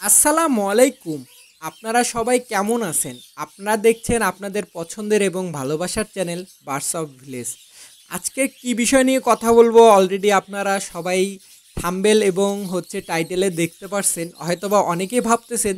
আসসালামু আলাইকুম। আপনারা সবাই কেমন আছেন? আপনারা দেখছেন আপনাদের পছন্দের এবং ভালোবাসার চ্যানেল বার্ডস অফ ভিলেজ। আজকে কি বিষয় নিয়ে কথা বলবো অলরেডি আপনারা সবাই থাম্বনেল এবং টাইটেলে দেখতে পারছেন। হয়তোবা অনেকেই ভাবতেছেন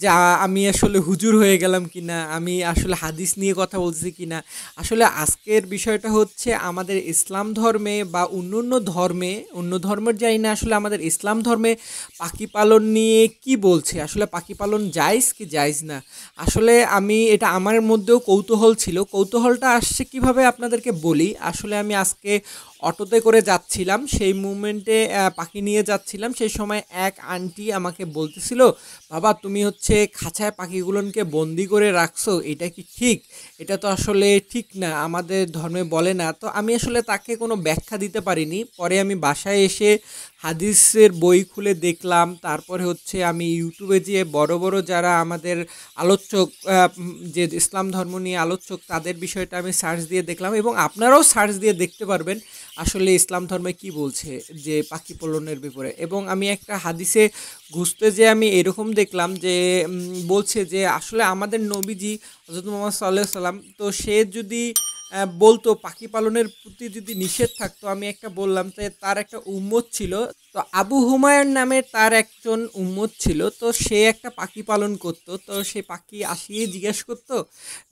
যে আমি আসলে হুজুর হয়ে গেলাম কিনা, আমি আসলে হাদিস নিয়ে কথা বলছি কিনা। আসলে আজকের বিষয়টা হচ্ছে আমাদের ইসলাম ধর্মে বা অন্য ধর্মের জানি না, আসলে আমাদের ইসলাম ধর্মে পাখি পালন নিয়ে কি বলছে, আসলে পাখি পালন জায়েজ কি জায়েজ না। আসলে আমি এটা আমার মধ্যেও কৌতূহল ছিল, কৌতূহলটা আসছে কিভাবে আপনাদেরকে বলি। আসলে আমি আজকে অটোতে করে যাচ্ছিলাম, সেই মুমেন্টে পাখি নিয়ে যাচ্ছিলাম, সেই সময় এক আন্টি আমাকে বলতেছিল, বাবা তুমি খাঁচায় পাখিগুলোকে বন্দি করে রাখছো, এটা কি ঠিক? এটা তো আসলে ঠিক না, আমাদের ধর্মে বলে না। তো আমি আসলে তাকে কোনো ব্যাখ্যা দিতে পারিনি। পরে আমি বাসায় এসে হাদিসের বই খুলে দেখলাম, তারপরে আমি ইউটিউবে যেয়ে বড় বড় যারা আমাদের আলোচক, যে ইসলাম ধর্ম নিয়ে আলোচক, তাদের বিষয়টা আমি সার্চ দিয়ে দেখলাম, এবং আপনারাও সার্চ দিয়ে দেখতে পারবেন আসলে ইসলাম ধর্মে কি বলছে যে পাখি পালনের ব্যাপারে। এবং আমি একটা হাদিসে ঘুরতে যে আমি এরকম দেখলাম যে বলছে যে আসলে আমাদের নবীজি হযরত মুহাম্মদ সাল্লাল্লাহু আলাইহি সাল্লাম, তো সে যদি বলতো পাখি পালনের প্রতি যদি নিষেধ থাকতো, আমি একটা বললাম যে তার একটা উম্মত ছিল, তো আবু হুমায়ুন নামে তার একজন উম্মত ছিল, তো সে একটা পাখি পালন করতো। তো সে পাখি আসিয়ে জিজ্ঞেস করতো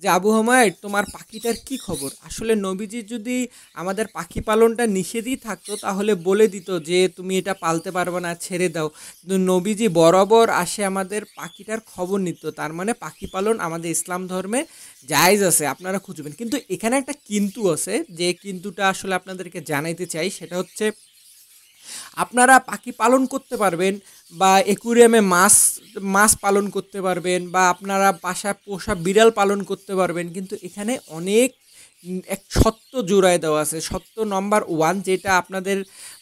যে আবু হুমায়ুন তোমার পাখিটার কি খবর। আসলে নবীজি যদি আমাদের পাখি পালনটা নিষেধই থাকতো তাহলে বলে দিত যে তুমি এটা পালতে পারবে না, ছেড়ে দাও। কিন্তু নবীজি বরাবর আসে আমাদের পাখিটার খবর নিত, তার মানে পাখি পালন আমাদের ইসলাম ধর্মে জায়েজ আছে, আপনারা খুঁজবেন। কিন্তু এখানে একটা কিন্তু আছে, যে কিন্তুটা আসলে আপনাদেরকে জানাইতে চাই। সেটা হচ্ছে আপনারা পাখি পালন করতে পারবেন, বা একুরিয়ামে মাছ মাছ পালন করতে পারবেন, বা আপনারা বাসায় পোষা বিড়াল পালন করতে পারবেন, কিন্তু এখানে অনেক এক সত্য জোড়ায় দেওয়া আছে। সত্য নম্বর ওয়ান, যেটা আপনাদের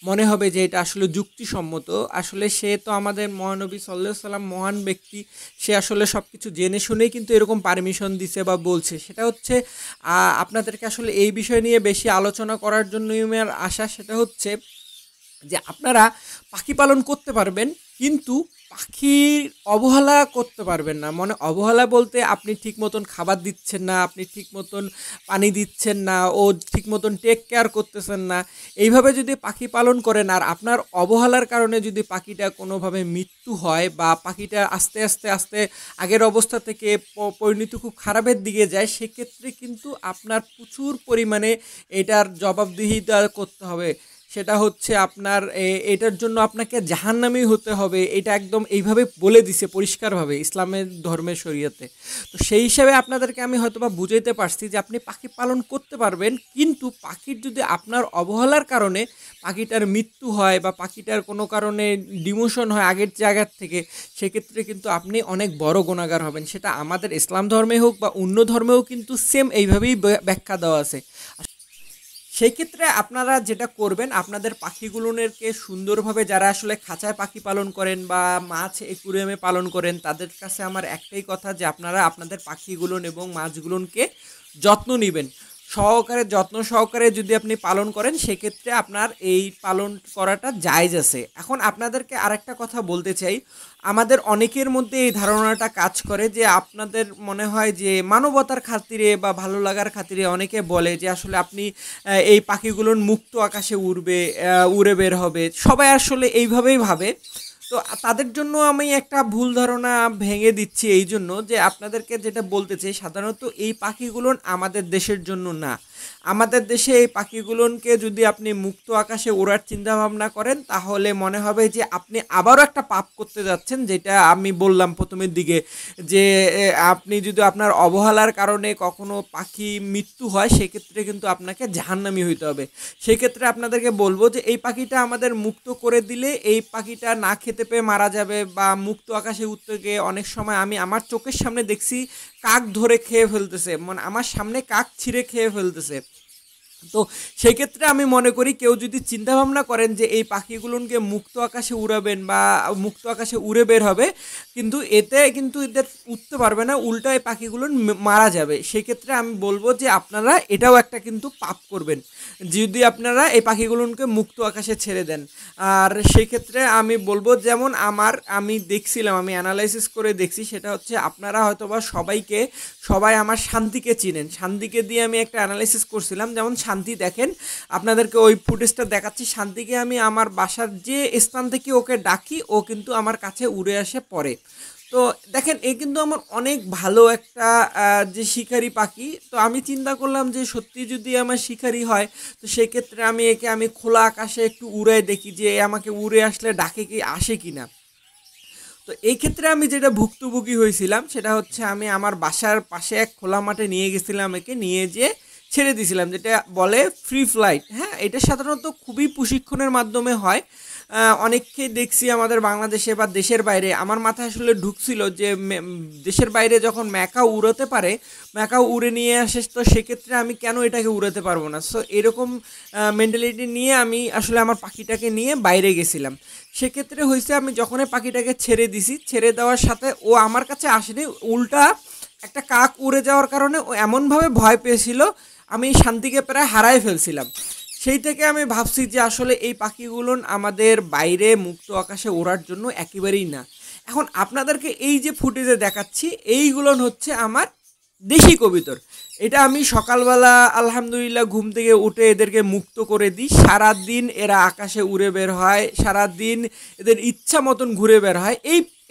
মনে হবে যে এটা আসলে যুক্তিসম্মত, আসলে সে তো আমাদের মহানবী সাল্লাল্লাহু আলাইহি সাল্লাম, মহান ব্যক্তি, সে আসলে সব কিছু জেনে শুনেই কিন্তু এরকম পারমিশন দিছে বা বলছে। সেটা হচ্ছে আপনাদেরকে আসলে এই বিষয় নিয়ে বেশি আলোচনা করার জন্যই আমার আশা। সেটা হচ্ছে যে আপনারা পাখি পালন করতে পারবেন, কিন্তু পাখির অবহেলা করতে পারবেন না। মানে অবহেলা বলতে আপনি ঠিক মতন খাবার দিচ্ছেন না, আপনি ঠিক মতন পানি দিচ্ছেন না, ও ঠিক মতন টেক কেয়ার করতেছেন না। এইভাবে যদি পাখি পালন করেন আর আপনার অবহেলার কারণে যদি পাখিটা কোনোভাবে মৃত্যু হয়, বা পাখিটা আস্তে আস্তে আস্তে আগের অবস্থা থেকে পরিণতি খুব খারাপের দিকে যায়, সেক্ষেত্রে কিন্তু আপনার প্রচুর পরিমাণে এটার জবাবদিহিতা করতে হবে। সেটা হচ্ছে আপনার এটার জন্য আপনাকে জাহান্নামী হতে হবে। এটা একদম এইভাবে বলে দিছে পরিষ্কারভাবে ইসলামের ধর্মের শরীয়তে। তো সেই হিসাবে আপনাদেরকে আমি হয়তোবা বুঝাইতে পারছি যে আপনি পাখি পালন করতে পারবেন, কিন্তু পাখির যদি আপনার অবহেলার কারণে পাখিটার মৃত্যু হয়, বা পাখিটার কোনো কারণে ডিমোশন হয় আগের জায়গার থেকে, সেক্ষেত্রে কিন্তু আপনি অনেক বড় গুনাহগার হবেন। সেটা আমাদের ইসলাম ধর্মে হোক বা অন্য ধর্মেও কিন্তু সেম এইভাবেই ব্যাখ্যা দেওয়া আছে। সেই ক্ষেত্রে আপনারা যেটা করবেন, আপনাদের পাখিগুলোকে সুন্দরভাবে, যারা আসলে খাঁচায় পাখি পালন করেন বা মাছ একুরিয়ামে পালন করেন, তাদের কাছে আমার একটাই কথা যে আপনারা আপনাদের পাখিগুলো এবং মাছগুলোকে যত্ন নেবেন। যত্ন সহকারে যদি আপনি পালন করেন, সেক্ষেত্রে আপনার এই পালন করাটা জায়েজ আছে। এখন আপনাদেরকে আরেকটা কথা বলতে চাই, আমাদের অনেকের মধ্যে এই ধারণাটা কাজ করে যে আপনাদের মনে হয় যে মানবতার খাতিরে বা ভালো লাগার খাতিরে অনেকে বলে যে আসলে আপনি এই পাখিগুলোর মুক্ত আকাশে উড়বে, উড়ে বের হবে, সবাই আসলে এইভাবেই ভাবে। তো তাদের জন্য আমি একটা ভুল ধারণা ভেঙে দিচ্ছি, এই জন্য যে আপনাদেরকে যেটা বলতে চাই, সাধারণত এই পাখিগুলো আমাদের দেশের জন্য না। আমাদের দেশে এই পাখিগুলোকে যদি আপনি মুক্ত আকাশে ওড়ার চিন্তা ভাবনা করেন, তাহলে মনে হবে যে আপনি আবারও একটা পাপ করতে যাচ্ছেন, যেটা আমি বললাম প্রথমের দিকে, যে আপনি যদি আপনার অবহেলার কারণে কখনো পাখি মৃত্যু হয়, সেক্ষেত্রে কিন্তু আপনাকে জাহান্নামী হইতে হবে। সেক্ষেত্রে আপনাদেরকে বলবো যে এই পাখিটা আমাদের মুক্ত করে দিলে, এই পাখিটা না খেতে পেয়ে মারা যাবে, বা মুক্ত আকাশে উঠতে গিয়ে অনেক সময় আমি আমার চোখের সামনে দেখছি কাক ধরে খেয়ে ফেলতেছে, মানে আমার সামনে কাক ছিঁড়ে খেয়ে ফেলতেছে। তো সেই ক্ষেত্রে আমি মনে করি কেউ যদি চিন্তা ভাবনা করেন যে এই পাখিগুলোকে মুক্ত আকাশে উড়াবেন বা মুক্ত আকাশে উড়ে বের হবে, কিন্তু এতে কিন্তু এদের উঠতে পারবে না, উল্টো এই পাখিগুলো মারা যাবে। সেক্ষেত্রে আমি বলবো যে আপনারা এটাও একটা কিন্তু পাপ করবেন যদি আপনারা এই পাখিগুলোকে মুক্ত আকাশে ছেড়ে দেন। আর সেই ক্ষেত্রে আমি বলবো, যেমন আমি দেখছিলাম, আমি অ্যানালাইসিস করে দেখছি, সেটা হচ্ছে আপনারা হয়তোবা সবাই আমার শান্তিকে চিনেন। শান্তিকে দিয়ে আমি একটা অ্যানালাইসিস করছিলাম, যেমন শান্তি দেখেন, আপনাদেরকে ওই ফুটেজটা দেখাচ্ছি। শান্তিকে আমি আমার বাসার যে স্থান থেকে ওকে ডাকি, ও কিন্তু আমার কাছে উড়ে আসে পড়ে। তো দেখেন, এ কিন্তু আমার অনেক ভালো একটা যে শিকারি পাখি। তো আমি চিন্তা করলাম যে সত্যি যদি আমার শিকারি হয়, তো সেক্ষেত্রে আমি খোলা আকাশে একটু উড়ে দেখি যে আমাকে উড়ে আসলে ডাকে কি আসে কি না। তো এই ক্ষেত্রে আমি যেটা ভুক্তভোগী হয়েছিলাম সেটা হচ্ছে, আমি আমার বাসার পাশে এক খোলা মাঠে নিয়ে গেছিলাম, একে নিয়ে যেয়ে ছেড়ে দিয়েছিলাম, যেটা বলে ফ্রি ফ্লাইট। হ্যাঁ, এটা সাধারণত খুবই প্রশিক্ষণের মাধ্যমে হয়। অনেককেই দেখছি আমাদের বাংলাদেশে বা দেশের বাইরে। আমার মাথায় আসলে ঢুকছিল যে দেশের বাইরে যখন ম্যাকাও উড়াতে পারে, ম্যাকাও উড়ে নিয়ে আসে, তো সেক্ষেত্রে আমি কেন এটাকে উড়াতে পারবো না। সো এরকম মেন্টালিটি নিয়ে আমি আসলে আমার পাখিটাকে নিয়ে বাইরে গেছিলাম। সেক্ষেত্রে হয়েছে, আমি যখনই পাখিটাকে ছেড়ে দিছি, ছেড়ে দেওয়ার সাথে ও আমার কাছে আসেনি, উল্টা একটা কাক উড়ে যাওয়ার কারণে ও এমনভাবে ভয় পেয়েছিল, আমি শান্তিকে প্রায় হারাই ফেলছিলাম। সেই থেকে আমি ভাবছি যে আসলে এই পাখিগুলো আমাদের বাইরে মুক্ত আকাশে ওড়ার জন্য একেবারেই না। এখন আপনাদেরকে এই যে ফুটেজে দেখাচ্ছি, এইগুলো হচ্ছে আমার দেশি কবিতর। এটা আমি সকালবেলা আলহামদুলিল্লাহ ঘুম থেকে উঠে এদেরকে মুক্ত করে দিই। সারাদিন এরা আকাশে উড়ে বের হয়, সারাদিন এদের ইচ্ছা মতন ঘুরে বের হয়।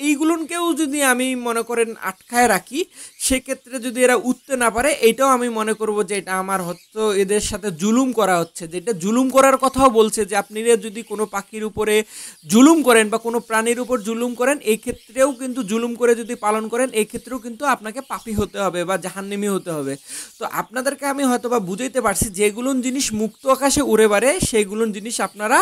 এইগুলোকেও যদি আমি মনে করেন আটকায় রাখি, সেক্ষেত্রে যদি এরা উঠতে না পারে, এইটাও আমি মনে করব যে এটা আমার হয়তো এদের সাথে জুলুম করা হচ্ছে। যেটা জুলুম করার কথাও বলছে যে আপনারা যদি কোনো পাখির উপরে জুলুম করেন বা কোনো প্রাণীর উপর জুলুম করেন, এই ক্ষেত্রেও কিন্তু জুলুম করে যদি পালন করেন, এই ক্ষেত্রেও কিন্তু আপনাকে পাপী হতে হবে বা জাহান্নামী হতে হবে। তো আপনাদেরকে আমি হয়তো বা বুঝাইতে পারছি, যেগুলো জিনিস মুক্ত আকাশে উড়ে বেড়ে সেইগুলো জিনিস আপনারা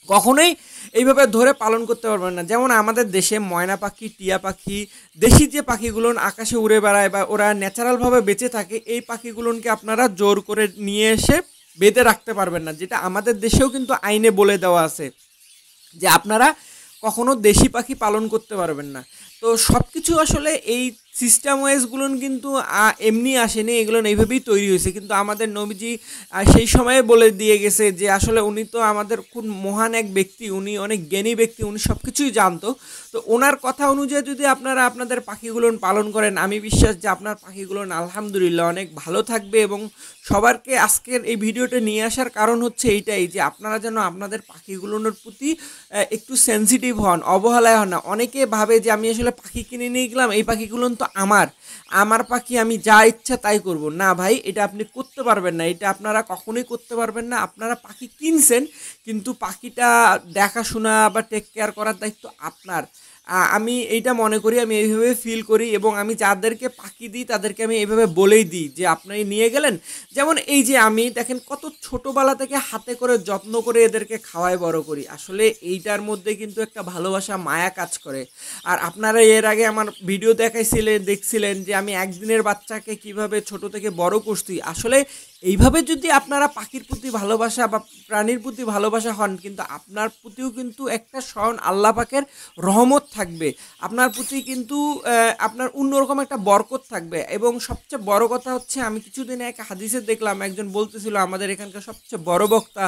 কখনোই এইভাবে ধরে পালন করতে পারবেন না। যেমন আমাদের দেশে ময়না পাখি, টিয়া পাখি, দেশি যে পাখিগুলো আকাশে উড়ে বেড়ায় বা ওরা ন্যাচারালভাবে বেঁচে থাকে, এই পাখিগুলোকে আপনারা জোর করে নিয়ে এসে বেঁধে রাখতে পারবেন না। যেটা আমাদের দেশেও কিন্তু আইনে বলে দেওয়া আছে যে আপনারা কখনো দেশি পাখি পালন করতে পারবেন না। তো সব কিছু আসলে এই সিস্টেম ওয়াইজগুলো কিন্তু এমনি আসেনি, এগুলো এইভাবেই তৈরি হয়েছে। কিন্তু আমাদের নবীজি সেই সময়ে বলে দিয়ে গেছে যে আসলে উনি তো আমাদের খুব মহান এক ব্যক্তি, উনি অনেক জ্ঞানী ব্যক্তি, উনি সব কিছুই জানতো। তো ওনার কথা অনুযায়ী যদি আপনারা আপনাদের পাখিগুলো পালন করেন, আমি বিশ্বাস যে আপনার পাখিগুলো আলহামদুলিল্লাহ অনেক ভালো থাকবে। এবং সবারকে আজকের এই ভিডিওটা নিয়ে আসার কারণ হচ্ছে এইটাই, যে আপনারা যেন আপনাদের পাখিগুলোর প্রতি একটু সেন্সিটিভ হন, অবহেলায় হন না। অনেকে ভাবে যে আমি আসলে পাখি কিনে নিয়ে গেলাম, এই পাখিগুলো তো আমার পাখি, আমি যা ইচ্ছা তাই করব। না ভাই, এটা আপনি করতে পারবেন না, এটা আপনারা কখনোই করতে পারবেন না। আপনারা পাখি কিনছেন, কিন্তু পাখিটা দেখাশোনা বা টেক কেয়ার করার দায়িত্ব আপনার। আমি এইটা মনে করি, আমি এইভাবে ফিল করি। এবং আমি যাদেরকে পাখি দিই তাদেরকে আমি এইভাবে বলেই দিই যে আপনি নিয়ে গেলেন। যেমন এই যে আমি দেখেন কত ছোটোবেলা থেকে হাতে করে যত্ন করে এদেরকে খাওয়াই বড় করি, আসলে এইটার মধ্যে কিন্তু একটা ভালোবাসা, মায়া কাজ করে। আর আপনারা এর আগে আমার ভিডিও দেখছিলেন যে আমি একদিনের বাচ্চাকে কিভাবে ছোট থেকে বড় করছি। আসলে এইভাবে যদি আপনারা পাখির প্রতি ভালোবাসা বা প্রাণীর প্রতি ভালোবাসা হন, কিন্তু আপনার প্রতিও কিন্তু একটা স্বয়ং আল্লাহ পাকের রহমত থাকবে, আপনার প্রতি কিন্তু আপনার অন্যরকম একটা বরকত থাকবে। এবং সবচেয়ে বড় কথা হচ্ছে, আমি কিছুদিন এক হাদিসে দেখলাম, একজন বলতেছিল, আমাদের এখানকার সবচেয়ে বড় বক্তা,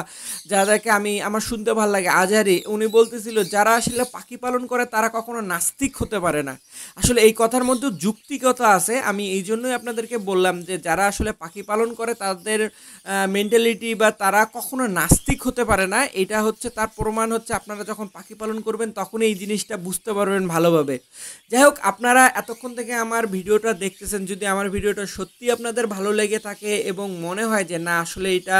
যাদেরকে আমার শুনতে ভালো লাগে, আজহারি, উনি বলতেছিল যারা আসলে পাখি পালন করে তারা কখনো নাস্তিক হতে পারে না। আসলে এই কথার মধ্যে যুক্তিকতা আছে। আমি এই জন্যই আপনাদেরকে বললাম যে যারা আসলে পাখি পালন করে তাদের মেন্টালিটি বা তারা কখনো নাস্তিক হতে পারে না। এটা হচ্ছে তার প্রমাণ হচ্ছে, আপনারা যখন পাখি পালন করবেন তখন এই জিনিসটা বুঝতে পারবেন ভালোভাবে। যাই হোক, আপনারা এতক্ষণ থেকে আমার ভিডিওটা দেখতেছেন, যদি আমার ভিডিওটা সত্যি আপনাদের ভালো লেগে থাকে এবং মনে হয় যে না আসলে এটা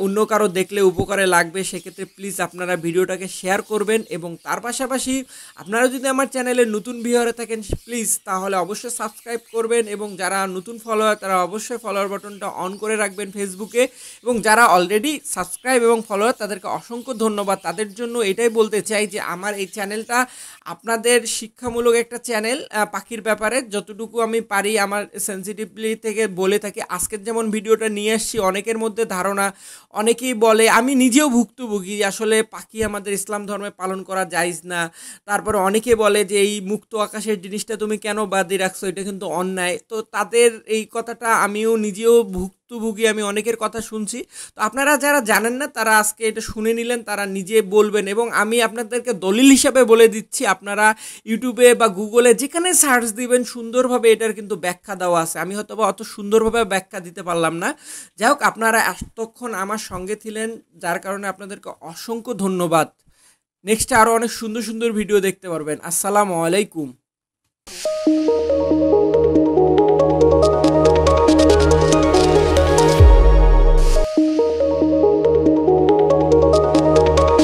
অন্য কারো দেখলে উপকারে লাগবে, সেক্ষেত্রে প্লিজ আপনারা ভিডিওটাকে শেয়ার করবেন। এবং তার পাশাপাশি আপনারা যদি আমার চ্যানেলে নতুন ভিউয়ার থাকেন, প্লিজ তাহলে অবশ্যই সাবস্ক্রাইব করবেন। এবং যারা নতুন ফলোয়ার তারা অবশ্যই ফলোয়ার বাটনটা অন করে রাখবেন। থাকবেন ফেসবুকে, এবং যারা অলরেডি সাবস্ক্রাইব এবং ফলোয়ার তাদেরকে অসংখ্য ধন্যবাদ। তাদের জন্য এটাই বলতে চাই যে আমার এই চ্যানেলটা আপনাদের শিক্ষামূলক একটা চ্যানেল। পাখির ব্যাপারে যতটুকু আমি পারি আমার সেন্সিটিভলি থেকে বলে থাকি। আজকের যেমন ভিডিওটা নিয়ে আসছি, অনেকের মধ্যে ধারণা, অনেকেই বলে, আমি নিজেও ভুক্তভোগী, আসলে পাখি আমাদের ইসলাম ধর্মে পালন করা জায়েজ না। তারপরে অনেকে বলে যে এই মুক্ত আকাশের জিনিসটা তুমি কেন বাদে রাখছো, এটা কিন্তু অন্যায়। তো তাদের এই কথাটা আমিও নিজেও ভুক্তভোগী, আমি অনেকের কথা শুনছি। তো আপনারা যারা জানেন না তারা আজকে এটা শুনে নিলেন, তারা নিজে বলবেন। এবং আমি আপনাদেরকে দলিল হিসাবে বলে দিচ্ছি, আপনারা ইউটিউবে বা গুগলে যেখানে সার্চ দিবেন সুন্দরভাবে এটার কিন্তু ব্যাখ্যা দেওয়া আছে। আমি হয়তো বা অত সুন্দরভাবে ব্যাখ্যা দিতে পারলাম না। যাই হোক, আপনারা এতক্ষণ আমার সঙ্গে ছিলেন, যার কারণে আপনাদেরকে অসংখ্য ধন্যবাদ। নেক্সটে আরও অনেক সুন্দর সুন্দর ভিডিও দেখতে পারবেন। আসসালামু আলাইকুম।